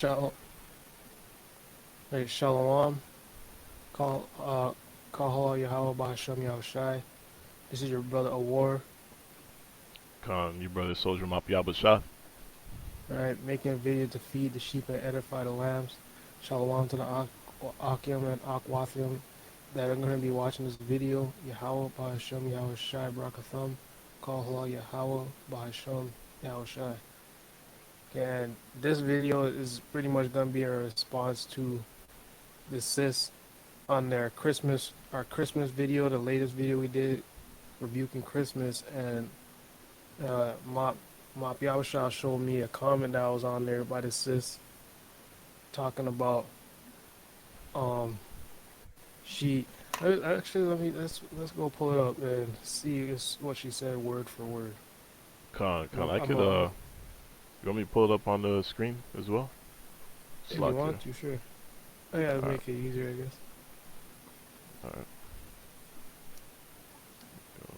Shalom, hey, Shalom, Call Yahweh Bahasham Yahushai. This is your brother Awar, Con, you brother Soldier Mop Yabasha. right? Making a video to feed the sheep and edify the lambs. Shalom to the Akim and Akwathim that are going to be watching this video. Yahweh Bahasham Yahushai Brakatham. Call Yahweh Bahasham Yahushai. And this video is pretty much going to be a response to the sis on our Christmas video, the latest video we did rebuking Christmas, and Mop Yawasha showed me a comment that was on there by the sis talking about she actually let's go pull it up and see what she said word for word. Con, I I'm could, you want me to pull it up on the screen as well? if you Slack here. want to, sure. I gotta Alright, make it easier, I guess. alright. Go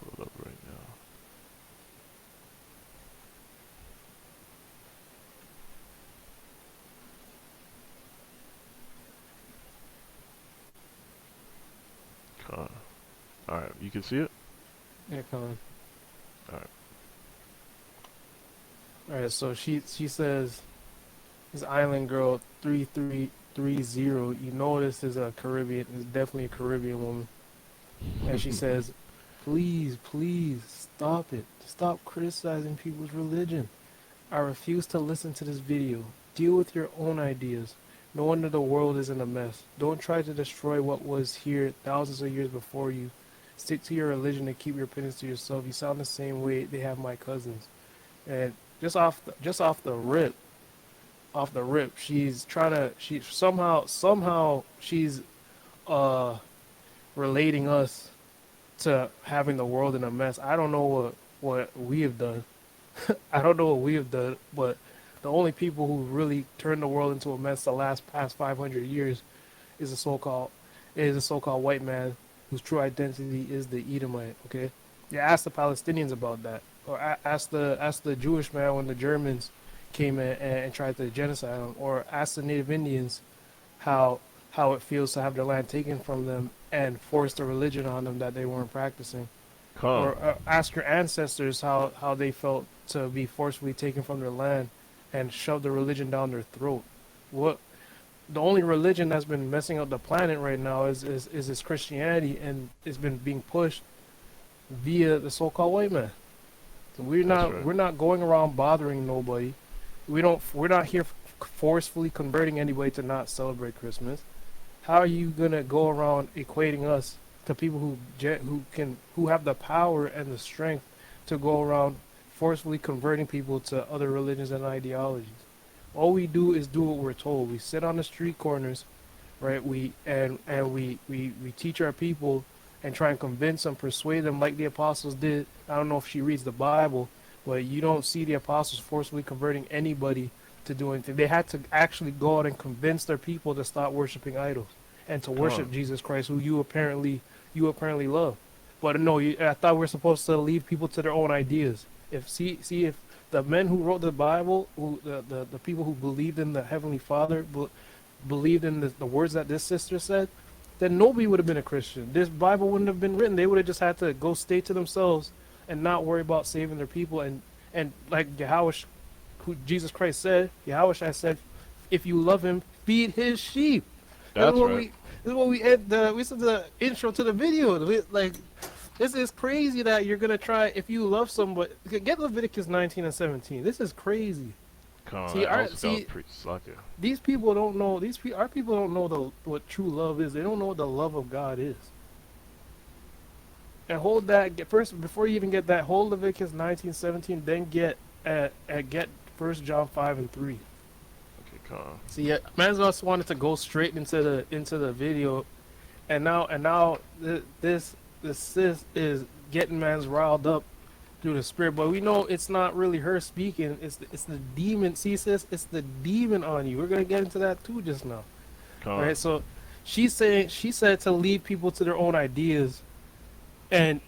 pull it up right now. Con. Alright, you can see it? Yeah, come on. Alright. All right, so she says this Island Girl 3330. You know this is a Caribbean. It's definitely a Caribbean woman. And she says, please stop it. Stop criticizing people's religion. I refuse to listen to this video. Deal with your own ideas. No wonder the world is in a mess. Don't try to destroy what was here thousands of years before you. Stick to your religion and keep your opinions to yourself. You sound the same way they have my cousins. And off the rip, she's trying to she somehow she's uh relating us to having the world in a mess. I don't know what we have done. I don't know what we have done, but the only people who really turned the world into a mess the past 500 years is a so-called white man whose true identity is the Edomite. Okay, yeah, ask the Palestinians about that, or ask the Jewish man when the Germans came in and tried to genocide them, or ask the Native Indians how it feels to have their land taken from them and forced a religion on them that they weren't practicing, Con. or ask your ancestors how they felt to be forcefully taken from their land and shove the religion down their throat. What the only religion that's been messing up the planet right now is Christianity, and it's been being pushed via the so-called white man. So That's right. we're not going around bothering nobody. We're not here forcefully converting anybody to not celebrate Christmas. How are you gonna go around equating us to people who have the power and the strength to go around forcefully converting people to other religions and ideologies? All we do is do what we're told. We sit on the street corners, right? We teach our people and try and convince them, persuade them like the apostles did. I don't know if she reads the Bible, but you don't see the apostles forcefully converting anybody to do anything. They had to actually go out and convince their people to stop worshiping idols and to worship Con. Jesus Christ, who you apparently love. But no, I thought we were supposed to leave people to their own ideas. If the men who wrote the Bible, the people who believed in the Heavenly Father, believed in the words that this sister said, then nobody would have been a Christian. This Bible wouldn't have been written. They would have just had to go stay to themselves and not worry about saving their people. And like Yahweh, who Jesus Christ said, Yahweh said, if you love Him, feed His sheep. This is That's what right. we said the intro to the video. Like, this is crazy that you're gonna try if you love somebody. Get Leviticus 19 and 17. This is crazy. Con, See, that was pretty slacker. these people don't know. Our people don't know what true love is. They don't know what the love of God is. And hold that first before you even get that. Hold Leviticus 19:17. Then get get 1 John 5 and 3. Okay, con. See, Manzos wanted to go straight into the video, and now this sis is getting man's riled up through the spirit, but we know it's not really her speaking. It's the demon. See, sis, it's the demon on you. We're gonna get into that too just now. All Con. right, so she said to leave people to their own ideas, and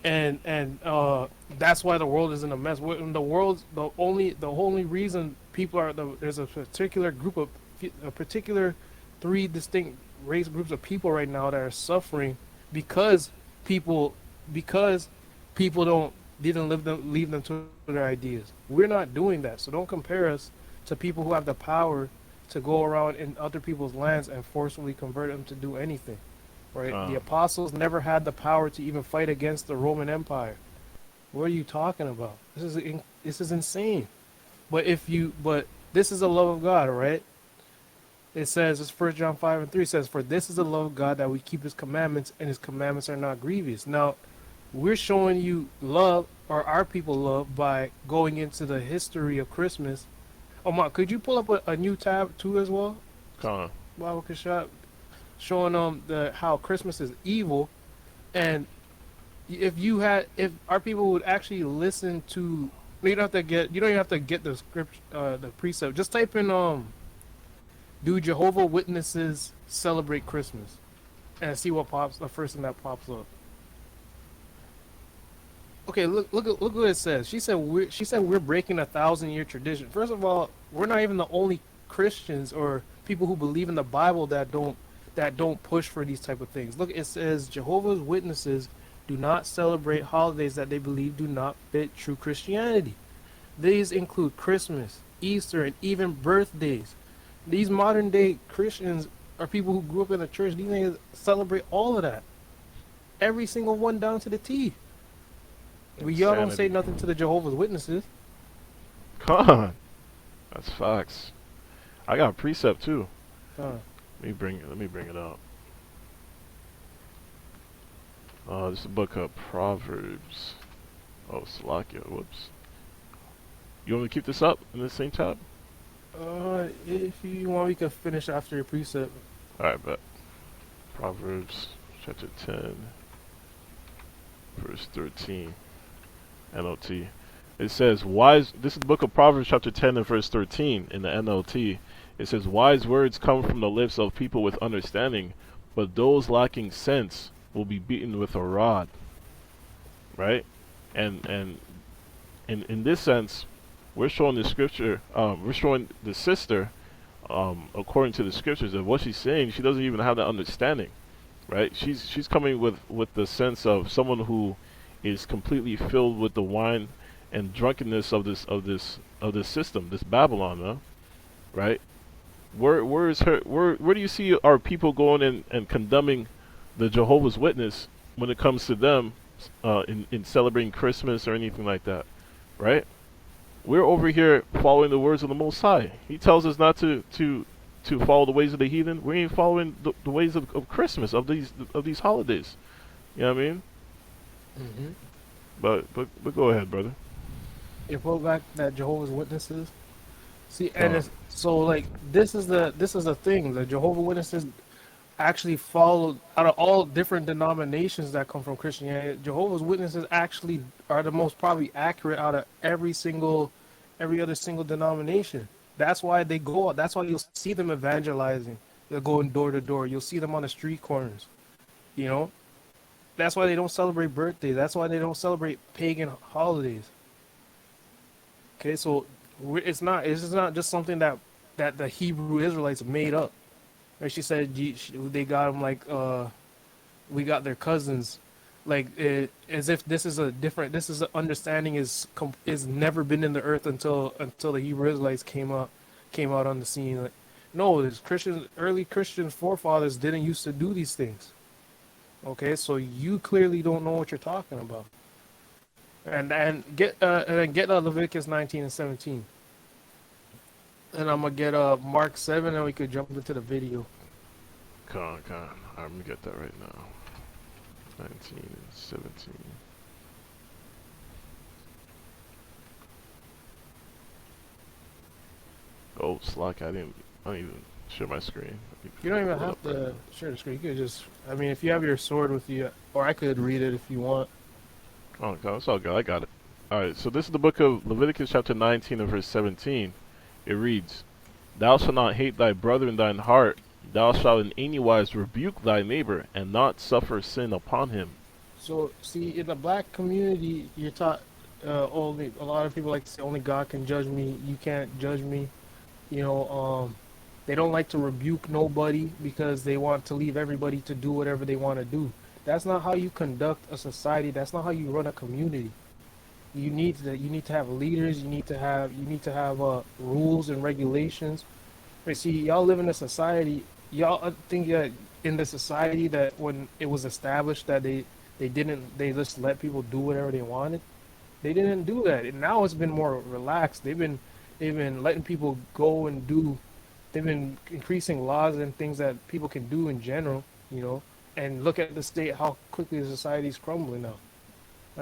that's why the world is in a mess. The only reason there's a particular group of a particular three distinct race groups of people right now that are suffering because people because people don't didn't leave them to their ideas. We're not doing that, so don't compare us to people who have the power to go around in other people's lands and forcefully convert them to do anything. Right? The Con, apostles never had the power to even fight against the Roman Empire. What are you talking about? This is insane. But this is the love of God, right? It says, it's 1 John 5 and 3 says, "For this is the love of God, that we keep his commandments, and his commandments are not grievous." Now, we're showing you love, or our people love, by going into the history of Christmas. Oh my, could you pull up a new tab too as well? con, Bible Kashat, showing the how Christmas is evil, and if our people would actually listen to, you don't even have to get the script, the precept. Just type in do Jehovah Witnesses celebrate Christmas, and see what pops, the first thing that pops up. Okay, look what it says. She said we're breaking 1,000-year tradition. First of all, we're not even the only Christians or people who believe in the Bible that don't push for these type of things. Look, it says Jehovah's Witnesses do not celebrate holidays that they believe do not fit true Christianity. These include Christmas, Easter, and even birthdays. These modern day Christians are people who grew up in the church. These niggas celebrate all of that. Every single one down to the T. But y'all don't say insanity. nothing to the Jehovah's Witnesses. Con. That's facts. I got a precept too. Huh. Let me bring it up. This is the book of Proverbs. Oh, Salakia. Whoops. You want me to keep this up in the same tab? If you want, we can finish after your precept. Alright, but Proverbs chapter 10, verse 13, NLT. It says, wise, this is the book of Proverbs chapter 10 and verse 13 in the NLT. It says, wise words come from the lips of people with understanding, but those lacking sense will be beaten with a rod. Right? And in this sense, we're showing the scripture, we're showing the sister, according to the scriptures, of what she's saying. She doesn't even have that understanding, right? She's coming with the sense of someone who is completely filled with the wine and drunkenness of this system, this Babylon, right? Where is her? Where do you see our people going and condemning the Jehovah's Witness when it comes to them in celebrating Christmas or anything like that, right? We're over here following the words of the Most High. He tells us not to follow the ways of the heathen. We ain't following the ways of Christmas, of these holidays. You know what I mean? Mm-hmm. But go ahead, brother. You pull back that Jehovah's Witnesses. See, and Uh, it's so like this is the thing. The Jehovah's Witnesses actually follow out of all different denominations that come from Christianity. Jehovah's Witnesses actually are the most probably accurate out of every other single denomination. That's why they go. That's why you'll see them evangelizing. They're going door to door. You'll see them on the street corners. You know, that's why they don't celebrate birthdays. That's why they don't celebrate pagan holidays. Okay, so it's not just something that the Hebrew Israelites made up. Like she said, they got them like we got their cousins, like as if this is an understanding is never been in the earth until the Hebrew Israelites came out on the scene. Like, no, this early Christian forefathers didn't used to do these things. Okay, so you clearly don't know what you're talking about. And get Leviticus 19 and 17. And I'm gonna get Mark 7, and we could jump into the video. Con. Alright, let me get that right now. 19 and 17. Oh, Slack, I don't even share my screen. You don't even Pull it have up right to now. share the screen. You could just, I mean, if you have your sword with you, or I could read it if you want. Oh, God, it's all good. I got it. Alright, so this is the book of Leviticus chapter 19 and verse 17. It reads, thou shalt not hate thy brother in thine heart. Thou shalt in any wise rebuke thy neighbor, and not suffer sin upon him. So, see, in the black community, you're taught only a lot of people like to say only God can judge me. You can't judge me. You know, they don't like to rebuke nobody because they want to leave everybody to do whatever they want to do. That's not how you conduct a society. That's not how you run a community. You need to have leaders. You need to have rules and regulations. But see, y'all live in a society. Y'all think that in the society that when it was established that they just let people do whatever they wanted. They didn't do that. And now it's been more relaxed. They've been letting people go and do. They've been increasing laws and things that people can do in general. You know, and look at the state how quickly the society's crumbling now.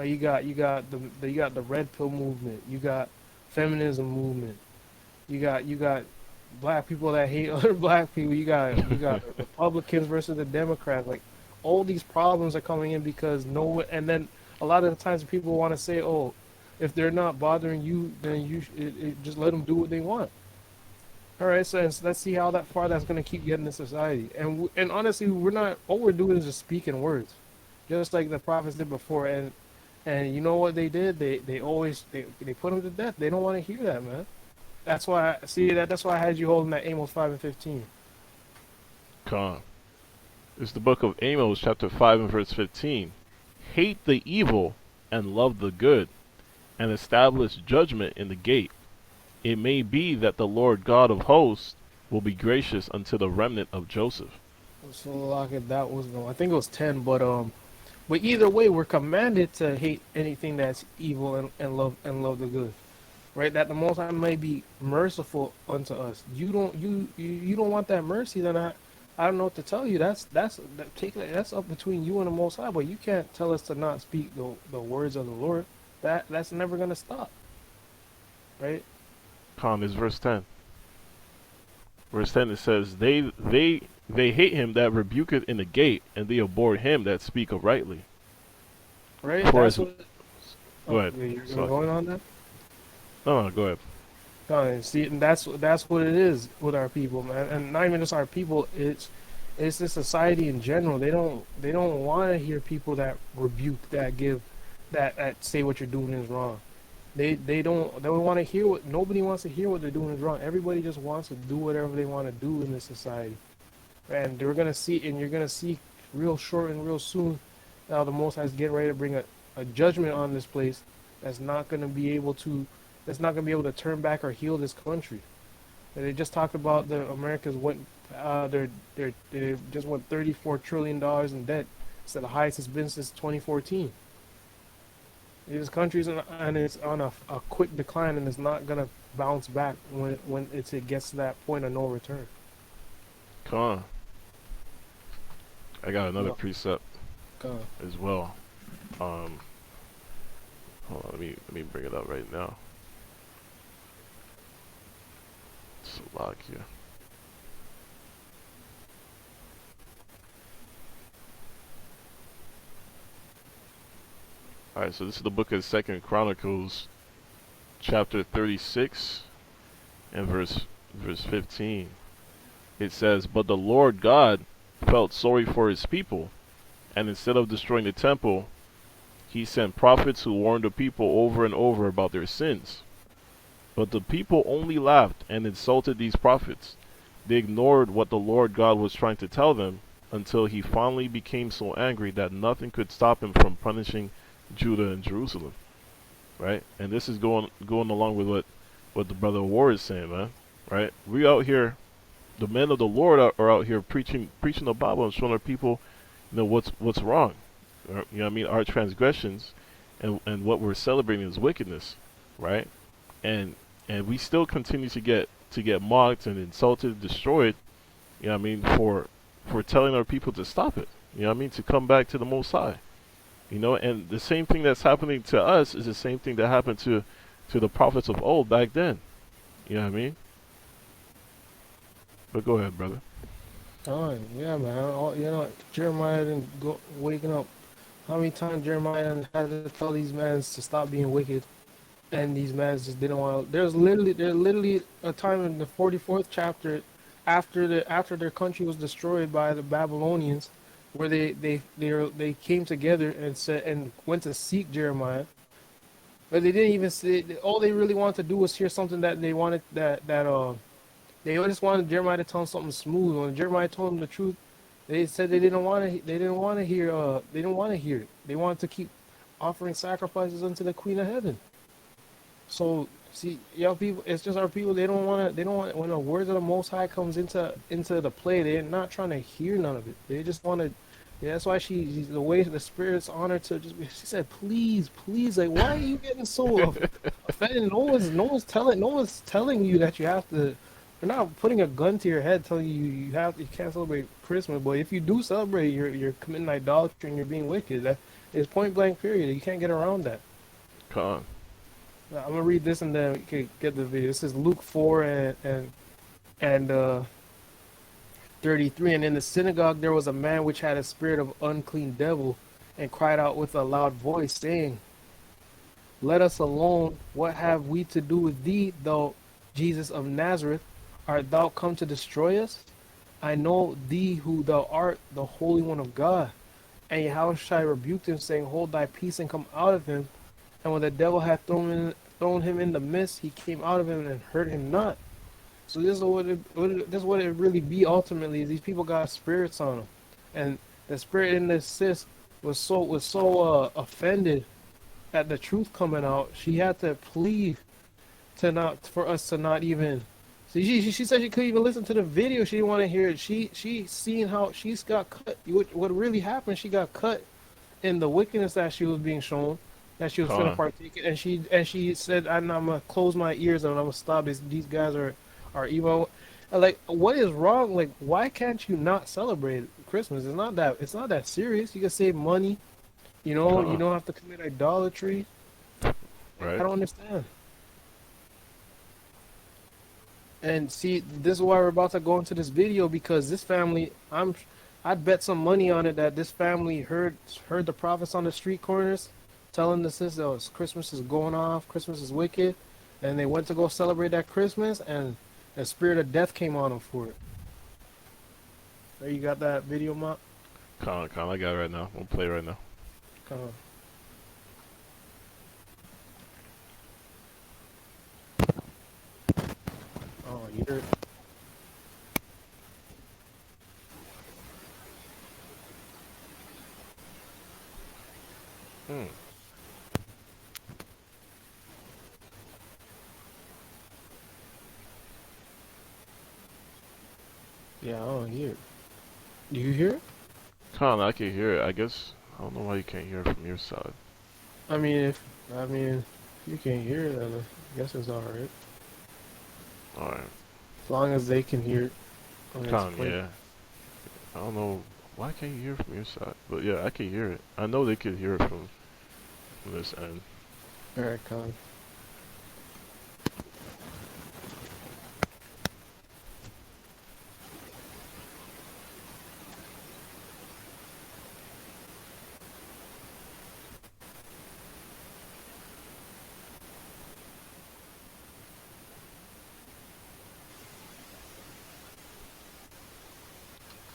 You got the red pill movement. You got feminism movement. You got black people that hate other black people. You got Republicans versus the Democrats. Like all these problems are coming in because no. And then a lot of the times people want to say, oh, if they're not bothering you, then just let them do what they want. All right, so let's see how that far that's gonna keep getting in society. And honestly, we're not. All we're doing is just speaking words, just like the prophets did before. And you know what they did? They put them to death. They don't want to hear that, man. That's why see that's why I had you holding that Amos 5:15. Con. It's the book of Amos, chapter 5 and verse 15. Hate the evil and love the good, and establish judgment in the gate. It may be that the Lord God of hosts will be gracious unto the remnant of Joseph. So like that was no, I think it was 10, but either way, we're commanded to hate anything that's evil and love the good, right? That the Most High may be merciful unto us. You don't want that mercy, then I don't know what to tell you. That's up between you and the Most High, but you can't tell us to not speak the words of the Lord. That's never gonna stop, right? Con is verse 10. Verse 10 it says, They hate him that rebuketh in the gate, and they abhor him that speaketh rightly. Right? For That's as, what. go Oh, ahead. yeah, you're Sorry. going on that. No, go ahead. See, and that's what it is with our people, man, and not even just our people. It's the society in general. They don't want to hear people that rebuke, that give, that say what you're doing is wrong. They don't want to hear what nobody wants to hear what they're doing is wrong. Everybody just wants to do whatever they want to do in this society, and you're gonna see real short and real soon. Now the Most High is getting ready to bring a judgment on this place that's not gonna be able to that's not gonna be able to turn back or heal this country. And they just talked about the Americas went they just went $34 trillion in debt. It's the highest it's been since 2014. This country's it's on a quick decline and it's not gonna bounce back when it gets to that point of no return. Con. I got another No, precept God. as well. Um, hold on, let me bring it up right now. Slovakia. Alright, so this is the book of Second Chronicles, chapter 36 and verse 15. It says, But the Lord God felt sorry for his people, and instead of destroying the temple, he sent prophets who warned the people over and over about their sins. But the people only laughed and insulted these prophets. They ignored what the Lord God was trying to tell them until he finally became so angry that nothing could stop him from punishing Judah and Jerusalem. Right? And this is going along with what the brother War is saying, man. Right? We out here, the men of the Lord are out here preaching the Bible and showing our people, what's wrong. You know what I mean? Our transgressions and what we're celebrating is wickedness, right? And we still continue to get mocked and insulted, destroyed, you know what I mean, for telling our people to stop it. You know what I mean? To come back to the Most High. You know, and the same thing that's happening to us is the same thing that happened to the prophets of old back then. You know what I mean? But go ahead, brother. Yeah, man. Jeremiah didn't go waking up. How many times Jeremiah had to tell these men to stop being wicked, and these men just didn't want to. There's literally a time in the 44th chapter, after their country was destroyed by the Babylonians, where they came together and said and went to seek Jeremiah, But they didn't even say. All they really wanted to do was hear something that they wanted that. They just wanted Jeremiah to tell them something smooth. When Jeremiah told them the truth, they said they didn't want to. They didn't want to hear. They didn't want to hear it. They wanted to keep offering sacrifices unto the Queen of Heaven. So see, y'all people, it's just our people. They don't want to. They don't want when the words of the Most High comes into the play. They're not trying to hear none of it. They just want to. Yeah, that's why the way the Spirit's honored to just. She said, "Please, please, like, why are you getting so offended? No one's telling you that you have to. They're not putting a gun to your head telling you you can't celebrate Christmas. But if you do celebrate, you're committing idolatry and you're being wicked. That is point blank. Period. You can't get around that. Con. I'm gonna read this and then we can get the video. This is Luke 4 and 33. And in the synagogue there was a man which had a spirit of unclean devil, and cried out with a loud voice, saying, "Let us alone. What have we to do with thee, thou Jesus of Nazareth? Art thou come to destroy us? I know thee who thou art, the Holy One of God." And Yahushua rebuked him, saying, "Hold thy peace and come out of him." And when the devil had thrown him in the midst, he came out of him and hurt him not. So this is this is what it really be ultimately. Is these people got spirits on them, and the spirit in this sis was so offended at the truth coming out. She had to plead to not for us to not even. See, she said she couldn't even listen to the video. She didn't want to hear it. She seen how she's got cut. What really happened? She got cut in the wickedness that she was being shown, that she was finna Con. partake in, and she said, I'm gonna close my ears and I'm gonna stop this. These guys are evil. And like, what is wrong? Like, why can't you not celebrate Christmas? It's not that serious. You can save money. You Con. don't have to commit idolatry. Like, I Right? don't understand. And see, this is why we're about to go into this video because this family, I'd bet some money on it that this family heard the prophets on the street corners telling the sisters, "Oh, Christmas is going off, Christmas is wicked," and they went to go celebrate that Christmas, and the spirit of death came on them for it. There, you got that video, Mop? Con. Con. I got it right now. I'm gonna play it right now. Come on. Oh, you heard? Hmm. Yeah, I don't hear it. Do you hear it? Con. I can hear it. I guess. I don't know why you can't hear it from your side. I mean, if you can't hear it, then I guess it's all right. Alright. As long as they can hear it. I mean, it's Con. playing. Yeah. I don't know why can't you hear it from your side, but yeah, I can hear it. I know they could hear it from this end. All right, Con.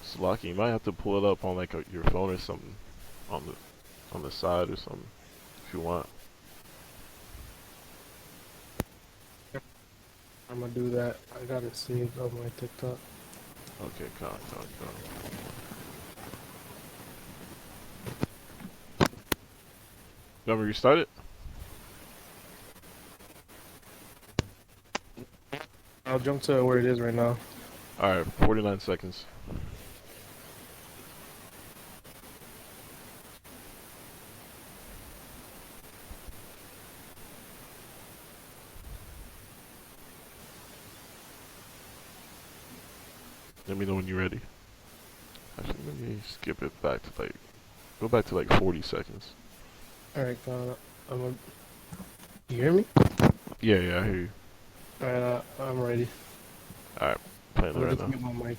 It's lucky. You might have to pull it up on like your phone or something on the side or something if you want. I'm gonna do that. I got it saved on my TikTok. Okay, con. You want me to restart it? I'll jump to where it is right now. Alright, 49 seconds. Let me know when you're ready. Actually, let me skip it back to like, go back to like 40 seconds. All right, Con. I'm gonna. You hear me? Yeah, I hear you. All right, I'm ready. Alright, playing I'm it gonna right just now. mute my mic.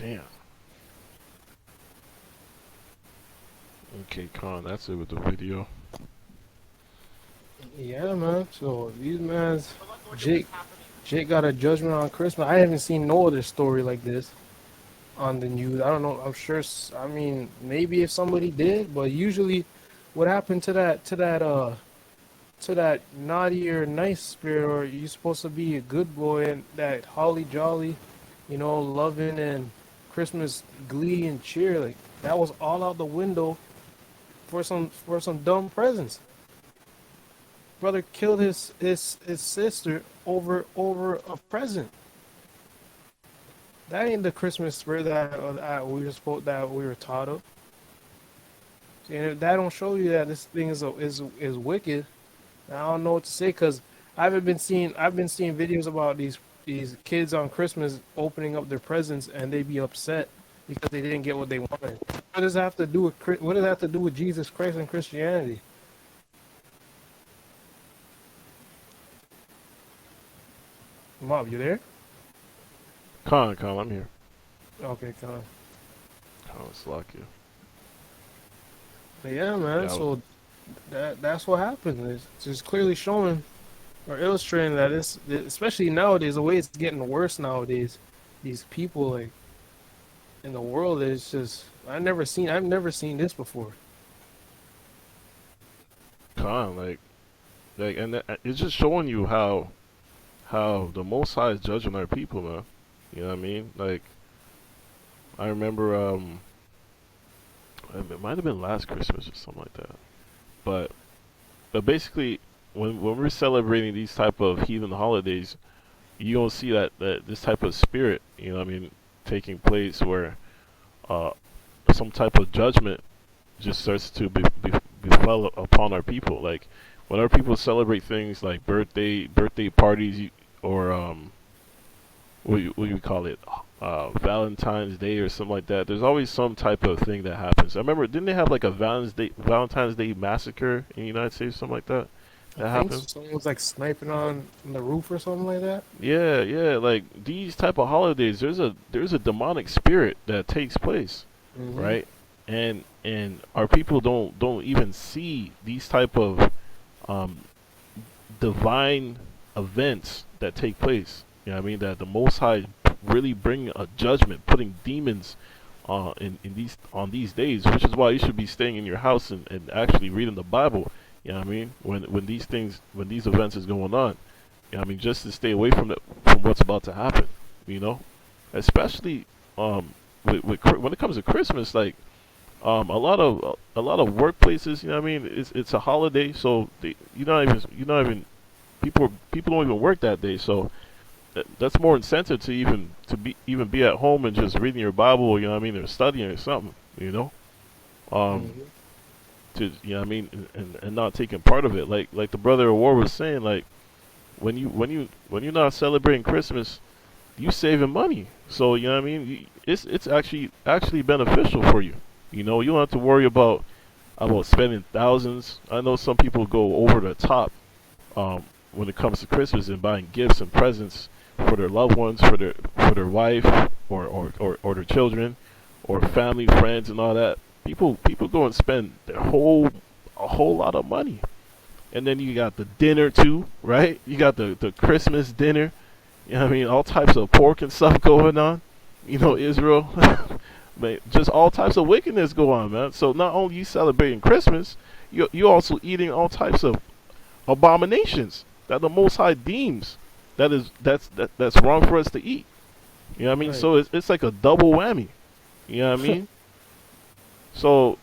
Damn. Okay, Con, that's it with the video. Yeah, man. So these man's Jake Jake got a judgment on Christmas. I haven't seen no other story like this on the news. I don't know. I'm sure. I mean, maybe if somebody did, but usually, what happened to that naughty or nice spirit, or you're supposed to be a good boy and that holly jolly, loving and Christmas glee and cheer, like that was all out the window for some dumb presents. Brother killed his sister over a present. That ain't the Christmas spirit that we were taught of. And if that don't show you that this thing is wicked, I don't know what to say because I've been seeing videos about these kids on Christmas opening up their presents and they be upset because they didn't get what they wanted. What does that have to do with what does that have to do with Jesus Christ and Christianity? Mob, you there? Con, I'm here. Okay, come on. Con, slack you. But yeah, man. Yeah, So that's what happened. It's just clearly showing or illustrating that especially nowadays, the way it's getting worse nowadays. These people like in the world is just I've never seen this before. Con, and it's just showing you how the Most High is judging our people, man. You know what I mean? Like, I remember, it might have been last Christmas or something like that. But basically, when we're celebrating these type of heathen holidays, you don't see that this type of spirit, you know what I mean, taking place where uh, some type of judgment just starts to befell upon our people. Like, when our people celebrate things like birthday parties, or what do you call it, Valentine's Day or something like that. There's always some type of thing that happens. I remember, didn't they have like a Valentine's Day massacre in the United States, something like that? I That think happened. someone was like sniping on the roof or something like that. Yeah, yeah. Like these type of holidays, there's a demonic spirit that takes place, Hmm. right? And our people don't even see these type of um, divine events that take place. You know what I mean? That the Most High really bring a judgment, putting demons in these on these days, which is why you should be staying in your house and actually reading the Bible. You know what I mean? When these events is going on, you know what I mean, just to stay away from what's about to happen. You know, especially when it comes to Christmas, like a lot of workplaces, you know what I mean, it's a holiday, so you're not even people don't even work that day, so that's more incentive to even be at home and just reading your Bible, you know what I mean, or studying or something, you know, um, Hmm. you know what I mean, and not taking part of it, like the brother of war was saying, like when you're not celebrating Christmas, you saving money, so you know what I mean, it's actually beneficial for you, you know, you don't have to worry about spending thousands. I know some people go over the top when it comes to Christmas and buying gifts and presents for their loved ones, for their wife or their children, or family, friends, and all that. People go and spend a whole lot of money, and then you got the dinner too, right? You got the Christmas dinner. You know what I mean? All types of pork and stuff going on. You know, Israel. Man, just all types of wickedness go on, man. So not only you celebrating Christmas, you also eating all types of abominations that the Most High deems that's wrong for us to eat. You know what I mean? Right. So it's like a double whammy. You know what I mean? So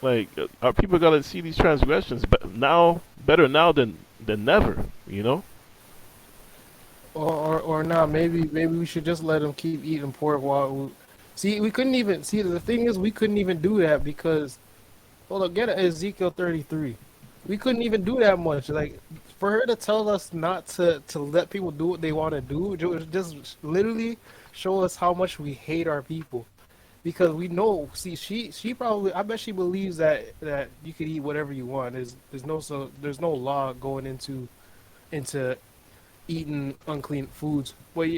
like our people gotta see these transgressions, but now better now than never. You know? Or not. Maybe we should just let them keep eating pork while see. We couldn't even see. The thing is, we couldn't even do that because hold up, get Ezekiel 33. We couldn't even do that much. Like for her to tell us not to let people do what they want to do, just literally show us how much we hate our people. Because we know, see, she probably, I bet she believes that you could eat whatever you want. There's no law going into eating unclean foods. But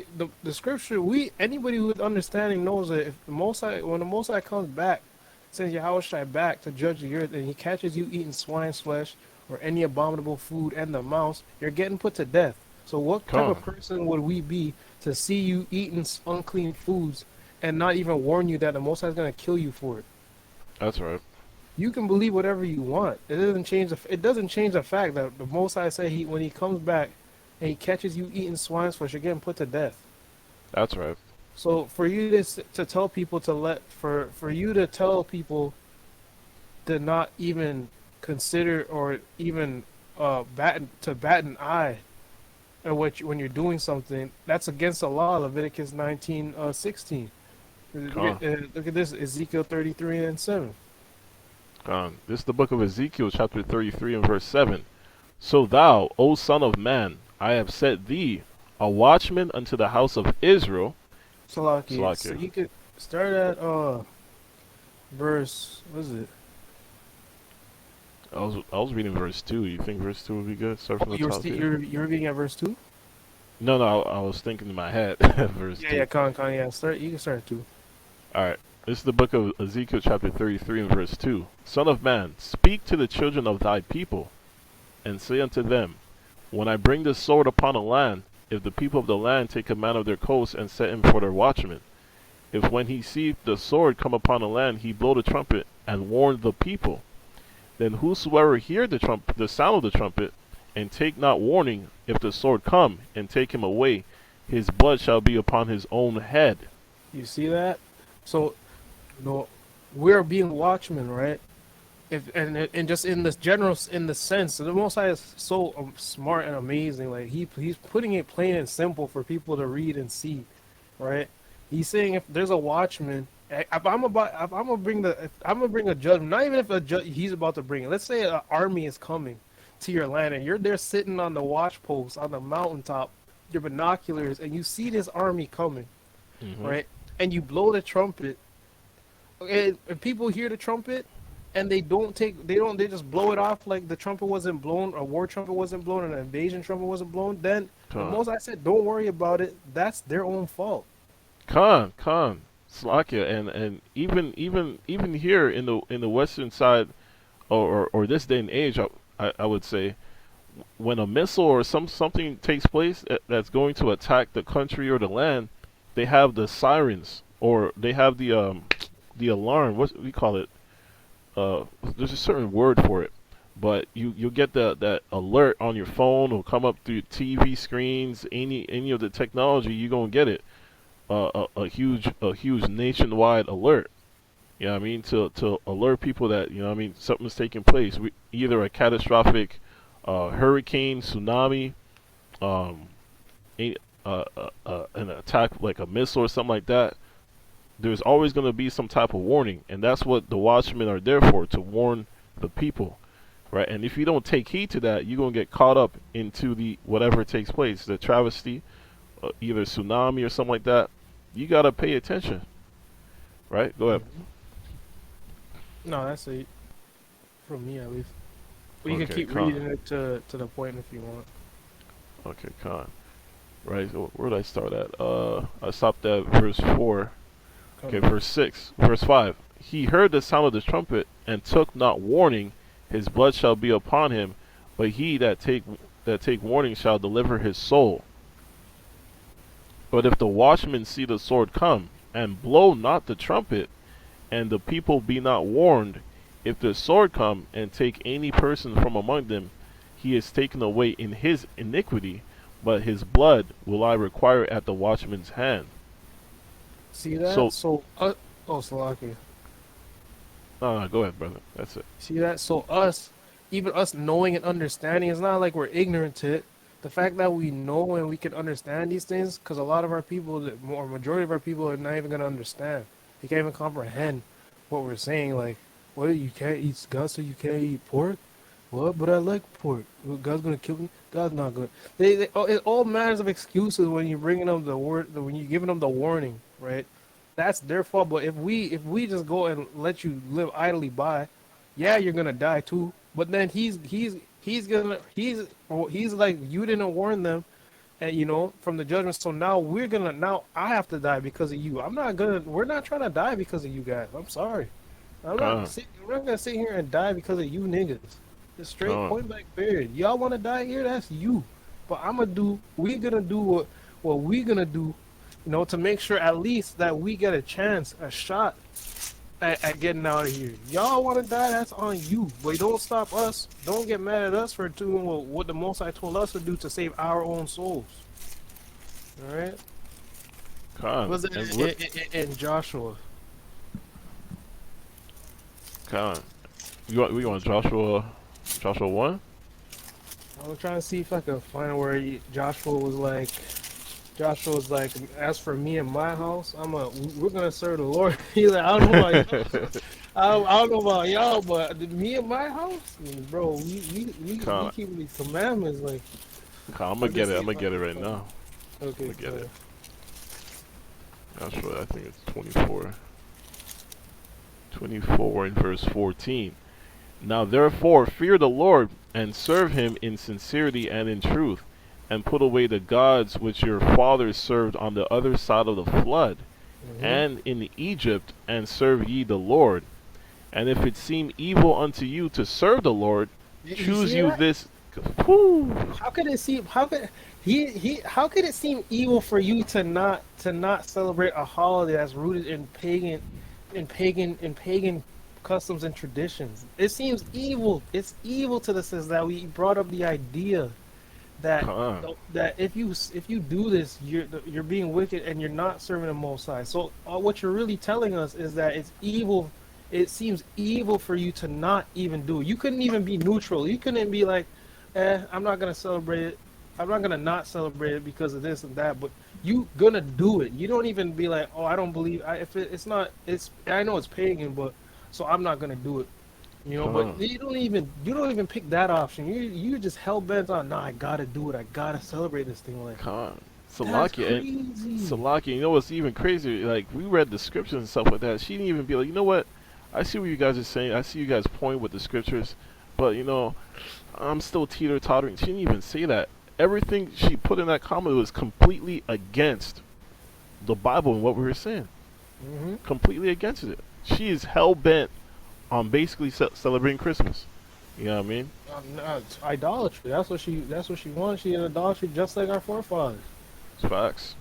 the scripture, anybody with understanding knows that if the Most High, when the Most High comes back, sends Yahushua back to judge the earth, and he catches you eating swine's flesh or any abominable food and the mouse, you're getting put to death. So what type of Con. person would we be to see you eating unclean foods and not even warn you that the Most High is going to kill you for it? That's right. You can believe whatever you want. It doesn't change the fact that the Most High said when he comes back and he catches you eating swine's flesh, you're getting put to death. That's right. So for you to tell people for you to tell people to not even consider or even bat an eye at when you're doing something, that's against the law. Leviticus 19:16. Con. Look at this, Ezekiel 33:7. This is the book of Ezekiel, chapter 33 and verse 7. So thou, O son of man, I have set thee a watchman unto the house of Israel. Salakia. So Salakia. you could start at verse, what is it? I was reading verse 2. You think verse 2 would be good? Start from the top here. You're reading at verse 2? No, I was thinking in my head. Verse 2. Yeah, yeah, start. You can start at 2. Alright. This is the book of Ezekiel, chapter 33 and verse 2. Son of man, speak to the children of thy people, and say unto them, when I bring the sword upon a land, if the people of the land take a man of their coast and set him for their watchman, if when he see the sword come upon a land, he blow the trumpet and warn the people, then whosoever hear the sound of the trumpet, and take not warning, if the sword come and take him away, his blood shall be upon his own head. You see that? So, we're being watchmen, right? And just in this in the sense, the Most High is so smart and amazing. Like he's putting it plain and simple for people to read and see, right? He's saying if there's a watchman, if I'm gonna bring a judgment. Not even if he's about to bring it. Let's say an army is coming to your land, and you're there sitting on the watch post on the mountaintop, your binoculars, and you see this army coming, right? And you blow the trumpet, and people hear the trumpet, and they just blow it off like the trumpet wasn't blown, a war trumpet wasn't blown, an invasion trumpet wasn't blown. Then the Most I said, don't worry about it. That's their own fault. Khan, Slakia, and even here in the western side, or this day and age, I would say, when a missile or something takes place that's going to attack the country or the land, they have the sirens, or they have the alarm. What do we call it? There's a certain word for it, but you'll get that alert on your phone. Will come up through TV screens, any of the technology. You're gonna get it. A huge nationwide alert. You know what I mean? To alert people that, you know what I mean, something's taking place. Either a catastrophic hurricane, tsunami, an attack like a missile or something like that. There's always going to be some type of warning, and that's what the watchmen are there for, to warn the people, right? And if you don't take heed to that, you're going to get caught up into the whatever takes place, the travesty, either tsunami or something like that. You got to pay attention, right? Go ahead. No, that's it. From me, at least. But you Okay, can keep Con. reading it to the point if you want. Okay, Con. Right, so where did I start at? I stopped at verse 4. Okay, verse 6. Verse 5. He heard the sound of the trumpet, and took not warning, his blood shall be upon him, but he that take warning shall deliver his soul. But if the watchman see the sword come, and blow not the trumpet, and the people be not warned, if the sword come and take any person from among them, he is taken away in his iniquity, but his blood will I require at the watchman's hand. See that? Salaki. No, go ahead, brother. That's it. See that? So even us knowing and understanding, it's not like we're ignorant to it. The fact that we know and we can understand these things, because a lot of our people, or majority of our people, are not even going to understand. They can't even comprehend what we're saying. Like, what, you can't eat, God said you can't eat pork? What? But I like pork. Well, God's going to kill me? God's not going to. It all matters of excuses when you're bringing them the word, when you're giving them the warning, right? That's their fault. But if we just go and let you live idly by, yeah, you're going to die too. But then he's like, you didn't warn them, and you know, from the judgment. So now now I have to die because of you. We're not trying to die because of you guys. I'm sorry. Con, We're not gonna sit here and die because of you niggas. Just straight con, point blank period. Y'all want to die here? That's you. But we're gonna do what we gonna do, you know, to make sure at least that we get a chance, a shot at getting out of here. Y'all want to die? That's on you. But don't stop us. Don't get mad at us for doing what the Most High told us to do to save our own souls. All right. con. Was it And look, in Joshua? con. We want Joshua 1? I'm trying to see if I can find where Joshua was like. Joshua was like, as for me and my house, we're gonna serve the Lord. He's like, I don't know about y'all. I don't know about y'all, but me and my house, bro, we Con, keep these commandments. Like, con, I'm gonna let me get it. see I'm if gonna I get it can right find now. it. I'm Okay, gonna get so it. Joshua, I think it's 24. 24 in verse 14. Now therefore fear the Lord, and serve him in sincerity and in truth, and put away the gods which your fathers served on the other side of the flood, hmm and in Egypt, and serve ye the Lord. And if it seem evil unto you to serve the Lord, you choose see you that? this. Whew, How could it seem? How could it seem evil for you to not celebrate a holiday that's rooted in pagan customs and traditions? It seems evil. It's evil to the sense that we brought up the idea that con, if you do this, you're being wicked and you're not serving the Most High. So what you're really telling us is that it's evil. It seems evil for you to not even do it. You couldn't even be neutral. You couldn't be like, I'm not gonna celebrate it. I'm not gonna not celebrate it because of this and that. But you gonna do it. You don't even be like, oh, I don't believe. If it's not, it's I know it's pagan, but so I'm not gonna do it. You know, but con, you don't even pick that option. You just hell bent on, nah, I gotta do it. I gotta celebrate this thing. Like con. that's Salakia, and crazy. Salakia, you know what's even crazier? Like, we read the scriptures and stuff like that. She didn't even be like, you know what? I see what you guys are saying. I see you guys point with the scriptures, but you know, I'm still teeter tottering. She didn't even say that. Everything she put in that comment was completely against the Bible and what we were saying. hmm Completely against it. She is hell bent on basically celebrating Christmas. You know what I mean? No, it's idolatry. That's what she wants. She in idolatry, just like our forefathers. It's facts.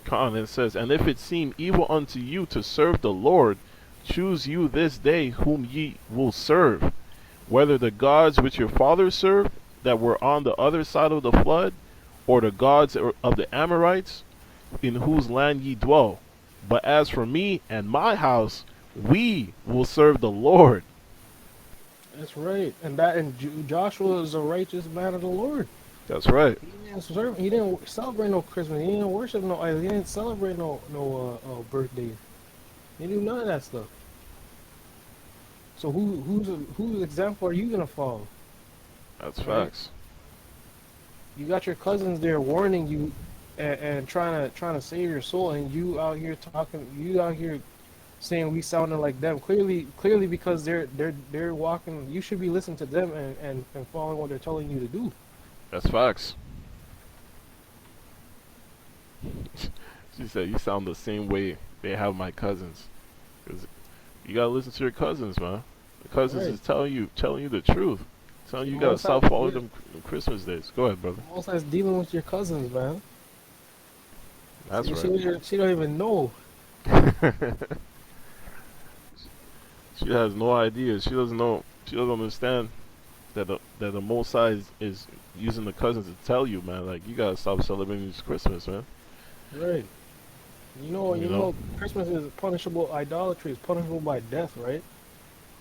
Con, it says, and if it seem evil unto you to serve the Lord, choose you this day whom ye will serve, whether the gods which your fathers served that were on the other side of the flood, or the gods of the Amorites, in whose land ye dwell. But as for me and my house, we will serve the Lord. That's right. And Joshua is a righteous man of the Lord. That's right. He didn't celebrate no Christmas. He didn't worship no idols. He didn't celebrate no birthdays. He didn't do none of that stuff. So whose example are you gonna follow? That's Right? facts. You got your cousins there warning you and trying to save your soul, and you out here talking. You out here saying we sounding like them. Clearly because they're walking. You should be listening to them and following what they're telling you to do. That's facts. She said, you sound the same way they have my cousins. 'Cause you gotta listen to your cousins, man. The cousins Right. is telling you the truth. Telling you, you gotta Most stop High, following yeah, them Christmas days. Go ahead, brother. Most High's dealing with your cousins, man. That's She, right. she don't even know. She has no idea. She doesn't know. She doesn't understand that the Most High is using the cousins to tell you, man. Like, you gotta stop celebrating this Christmas, man. Right. You know. Christmas is punishable. Idolatry is punishable by death, right?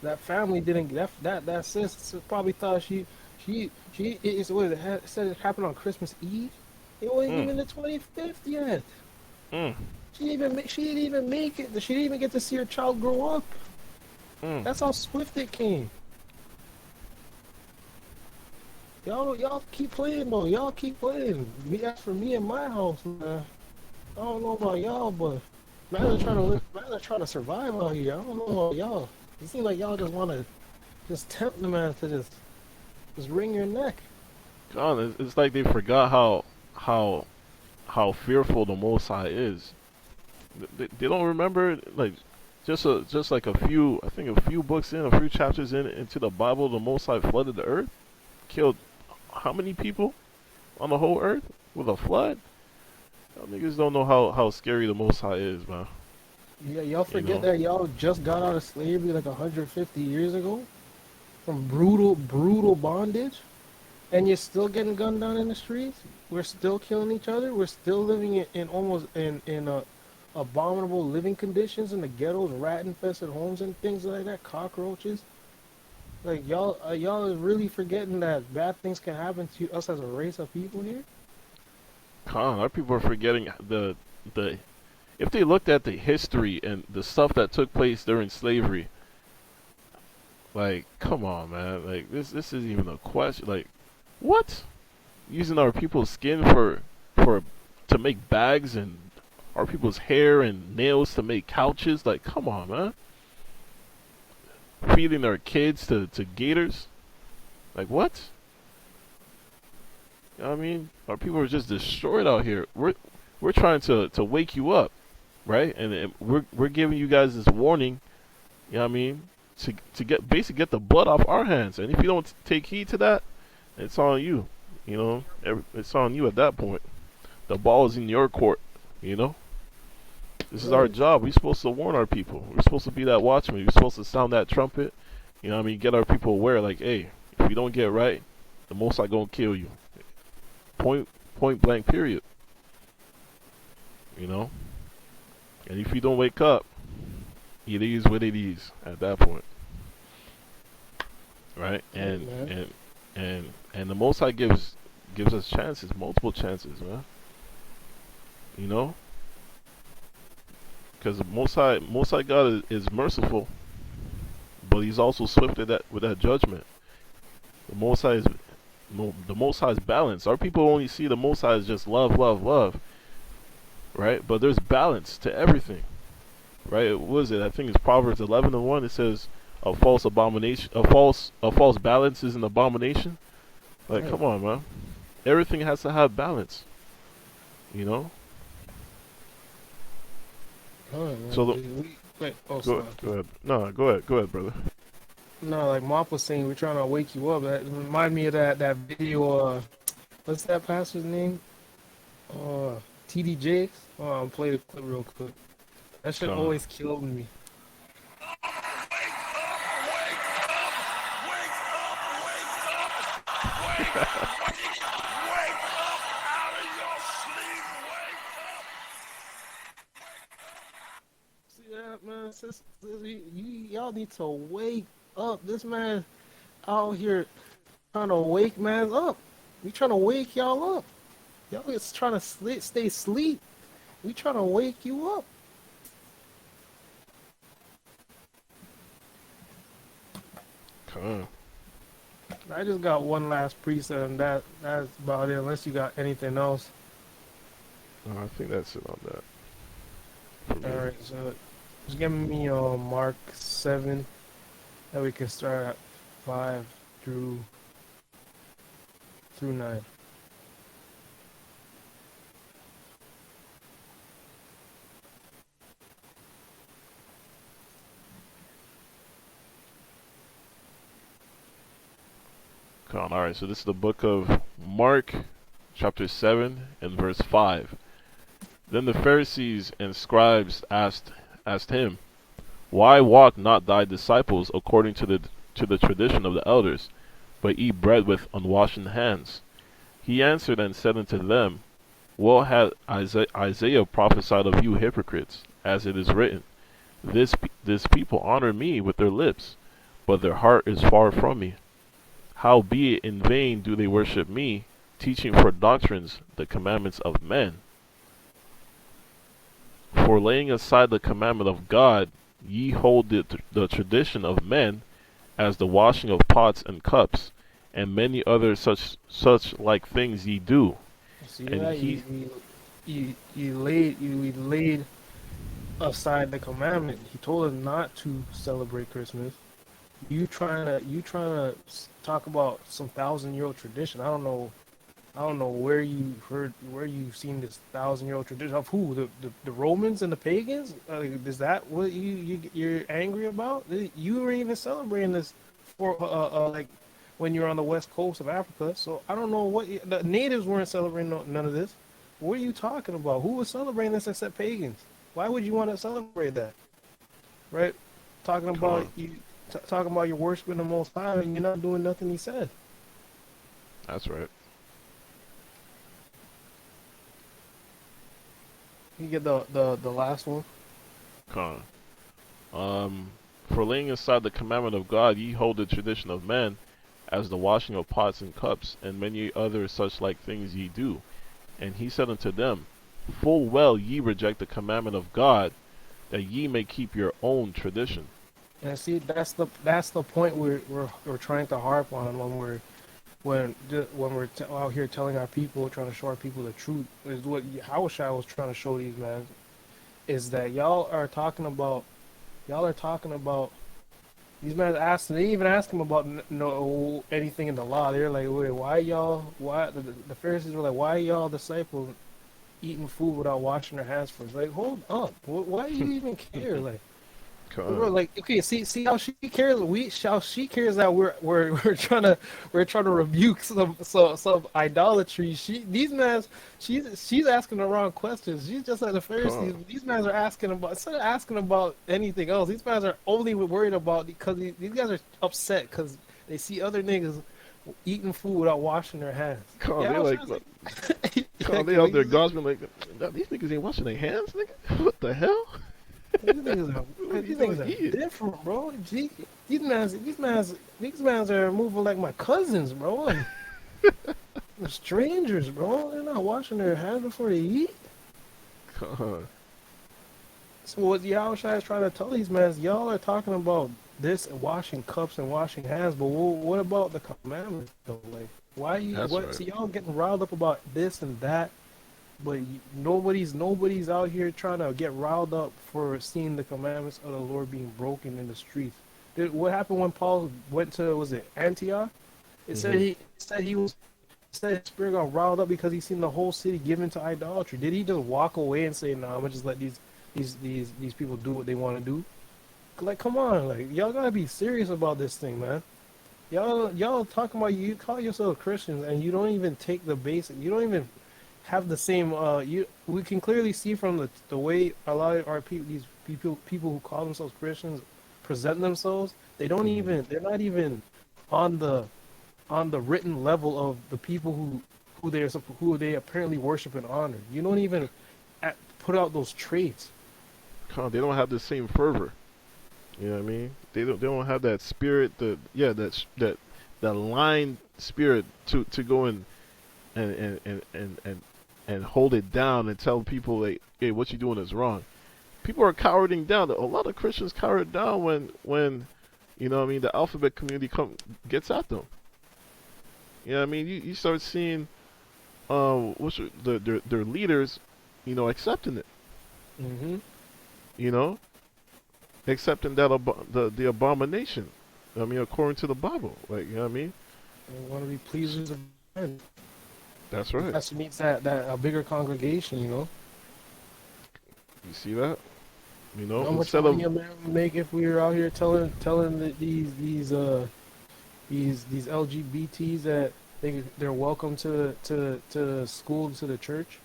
That family didn't. That sis probably thought she it's what it said it happened on Christmas Eve. It wasn't Mm, even the 25th yet. mm, She didn't even make it. She didn't even get to see her child grow up. mm. That's how swift it came. Y'all keep playing though. Y'all keep playing. Me as for me and my house, man. I don't know about y'all, but man are trying to survive out here. I don't know about y'all. It seems like y'all just want to just tempt the man to just wring your neck. God, it's like they forgot how how fearful the Most High is. They don't remember, like, just like a few, I think a few books in, a few chapters in into the Bible, the Most High flooded the earth, killed how many people on the whole earth with a flood? Y'all niggas don't know how scary the Most High is, man. Yeah, y'all You forget know, that y'all just got out of slavery like 150 years ago from brutal bondage, and you're still getting gunned down in the streets. We're still killing each other. We're still living in almost in abominable living conditions in the ghettos, rat infested homes and things like that, cockroaches. Like y'all is really forgetting that bad things can happen to us as a race of people here. our people are forgetting the if they looked at the history and the stuff that took place during slavery, like, come on, man, like this isn't even a question. Like, what? Using our people's skin for to make bags and our people's hair and nails to make couches. Like, come on, man. Feeding our kids to gators. Like, what? You know what I mean? Our people are just destroyed out here. We're trying to wake you up, right? And we're giving you guys this warning. You know what I mean? To get basically get the blood off our hands. And if you don't take heed to that, it's on you. You know, it's on you at that point. The ball is in your court. You know, this is our Right. job. We're supposed to warn our people. We're supposed to be that watchman. We're supposed to sound that trumpet. You know what I mean? Get our people aware. Like, hey, if you don't get right, the Most High gonna kill you. Point point blank. Period. You know. And if you don't wake up, it is what it is at that point, right? Right, man. And the Most High gives us chances, multiple chances, man. You know, because the Most High God is merciful, but He's also swift with that judgment. The Most High is the Most High is balance. Our people only see the Most High as just love, love, love, right? But there's balance to everything, right? What is it? I think it's Proverbs 11:1. It says, "A false abomination, a false balance is an abomination." Like, Right. come on, man. Everything has to have balance, you know. All right, So man. the, Wait. Oh, go sorry. go ahead. No, go ahead, brother. No, like Mop was saying, we're trying to wake you up. That remind me of that video. What's that pastor's name? TD Jakes. I'll play the clip real quick. That shit Con, always killed me. See that, man? Y'all need to wake up. This man out here trying to wake man up. We trying to wake y'all up. Y'all just trying to stay asleep. We trying to wake you up. con. I just got one last preset, and that's about it. Unless you got anything else. No, I think that's it on that for All me. right, so just give me Mark 7, that we can start at 5 through 9. Con. All right. So this is the book of Mark, chapter 7 and verse 5. Then the Pharisees and scribes asked him, "Why walk not thy disciples according to the tradition of the elders, but eat bread with unwashen hands?" He answered and said unto them, "Well had Isaiah prophesied of you hypocrites, as it is written, this people honor me with their lips, but their heart is far from me. Howbeit in vain do they worship me, teaching for doctrines the commandments of men. For laying aside the commandment of God, ye hold the tradition of men, as the washing of pots and cups, and many other such like things ye do." See And that he you laid aside the commandment. He told us not to celebrate Christmas. you trying to talk about some 1,000-year-old tradition. I don't know where you've seen this 1,000-year-old tradition of who the Romans and the pagans. Is that what you're angry about? You were even celebrating this for like when you're on the west coast of Africa. So I don't know the natives weren't celebrating none of this. What are you talking about? Who was celebrating this except pagans? Why would you want to celebrate that? Right? Talking about Con. talking about you're worshiping the Most High and you're not doing nothing He said. That's right. You get the last one. Con. For laying aside the commandment of God, ye hold the tradition of men, as the washing of pots and cups, and many other such like things ye do. And he said unto them, full well ye reject the commandment of God, that ye may keep your own tradition. And see, that's the point we're trying to harp on when we're out here telling our people, trying to show our people the truth. Is what Hawashai was trying to show these man is that y'all are talking about these men asking. They even asked him about no anything in the law. They're like, wait, why the Pharisees were like, why y'all disciples eating food without washing their hands first? Like, hold up, why do you even care? Like. Bro, Con. like, okay, see how she cares. How she cares that we're trying to rebuke some idolatry. She's asking the wrong questions. She's just like the Pharisees. Con. These guys are asking about instead of asking about anything else. These guys are only worried about because these guys are upset because they see other niggas eating food without washing their hands. Con. Yeah, They I was like, trying to look, say. con. They out there gossiping like, these niggas ain't washing their hands, nigga. What the hell? These niggas What are are, you these doing niggas are eating? different, bro. These mans are moving like my cousins, bro. And they're strangers, bro. They're not washing their hands before they eat. Con. So what Yahushua is trying to tell these mans, y'all are talking about this and washing cups and washing hands, but what about the commandments though? Like, why you That's what? right. See, y'all getting riled up about this and that, but nobody's out here trying to get riled up for seeing the commandments of the Lord being broken in the streets. What happened when Paul went to was it Antioch? It said Hmm. he said his spirit got riled up because he seen the whole city given to idolatry. Did he just walk away and say, "No, I'm gonna just let these people do what they want to do"? Like, come on, like y'all gotta be serious about this thing, man. Y'all talking about you call yourself Christians and you don't even take the basic. You don't even have the same. We can clearly see from the way a lot of our people, these people who call themselves Christians, present themselves. Hmm. They're not even on the written level of the people who they apparently worship and honor. You don't even put out those traits. Con. They don't have the same fervor. You know what I mean? They don't have that spirit, that line spirit to go and hold it down and tell people like, hey, what you doing is wrong. People are cowering down. A lot of Christians cower down when you know what I mean, the alphabet community gets at them. You know what I mean? You start seeing their leaders, accepting it. Hmm. You know, accepting that the abomination. I mean, according to the Bible, like, you know what I mean? They want to be pleasers of men. That's The right. pastor needs that a bigger congregation. You see that? How much Instead money of a man would make if we were out here telling these LGBTs that they're welcome to school, to the church.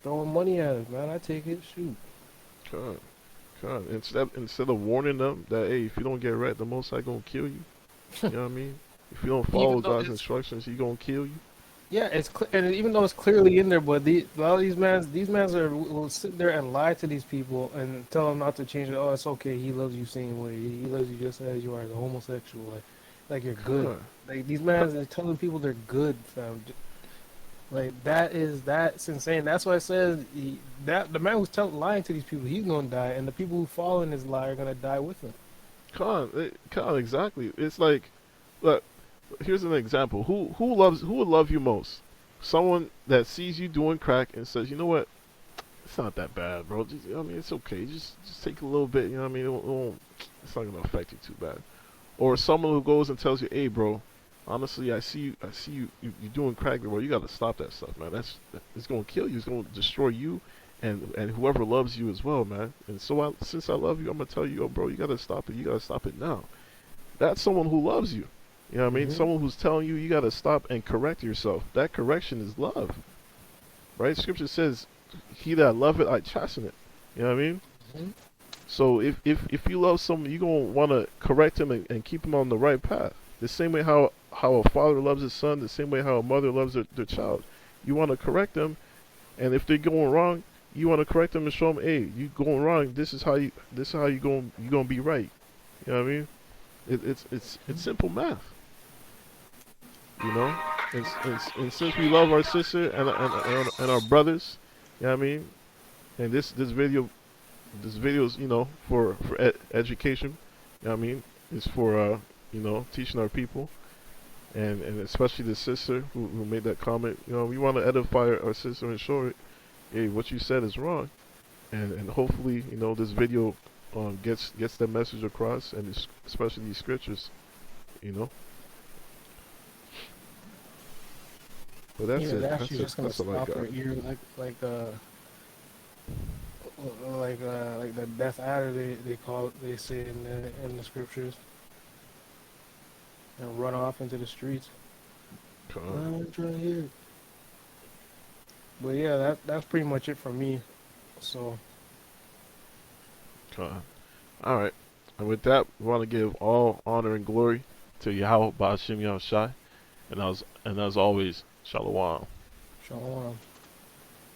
Throwing money at it, man. I take it. Shoot. God, God, instead of warning them that, hey, if you don't get right, the Most High gonna kill you. You know what I mean? If you don't Even follow though God's it's instructions, He gonna kill you. Yeah, and even though it's clearly in there, but a lot of these mans will sit there and lie to these people and tell them not to change it. Oh, it's okay. He loves you same way. He loves you just as you are, as a homosexual. Like you're good. God, Like these God, mans are telling people they're good, fam. Like that's insane. That's why I said that the man who's lying to these people, he's gonna die, and the people who follow in his lie are gonna die with him. God, exactly. It's like, look, here's an example. Who would love you most? Someone that sees you doing crack and says, you know what? it's not that bad, bro. Just, I mean, it's okay. Just take a little bit. You know what I mean? It's not gonna affect you too bad. Or someone who goes and tells you, "Hey, bro, honestly, I see you doing crack, bro. You gotta stop that stuff, man. It's gonna kill you. It's gonna destroy you, and whoever loves you as well, man. And so since I love you, I'm gonna tell you, yo, bro, you gotta stop it. You gotta stop it now. That's someone who loves you. You know what I mean? Hmm. Someone who's telling you gotta stop and correct yourself. That correction is love, right? Scripture says, "He that loveth, I chasten it." You know what I mean? Hmm. So if you love someone, you're gonna wanna correct him and keep him on the right path. The same way how a father loves his son, the same way how a mother loves their child. You wanna correct them, and if they're going wrong, you wanna correct them and show them, hey, you going wrong. This is how you gonna be right. You know what I mean? It's simple math, you know. And since we love our sister and our brothers, you know what I mean. And this video is, you know, for education. You know what I mean? It's for you know, teaching our people, and especially the sister who made that comment. You know, we want to edify our sister and show her, hey, what you said is wrong, and hopefully, you know, this video gets that message across, and especially these scriptures, you know. But Yeah, that's it's it. actually just gonna That's all I stop got. her ear like the death adder they call it, they say in the scriptures, and run off into the streets. Con, I'm trying to hear. But yeah, that's pretty much it for me. So con. All right. And with that, we want to give all honor and glory to Yahweh Ba'ashim Yahushai. And as always, Shalom. shalom.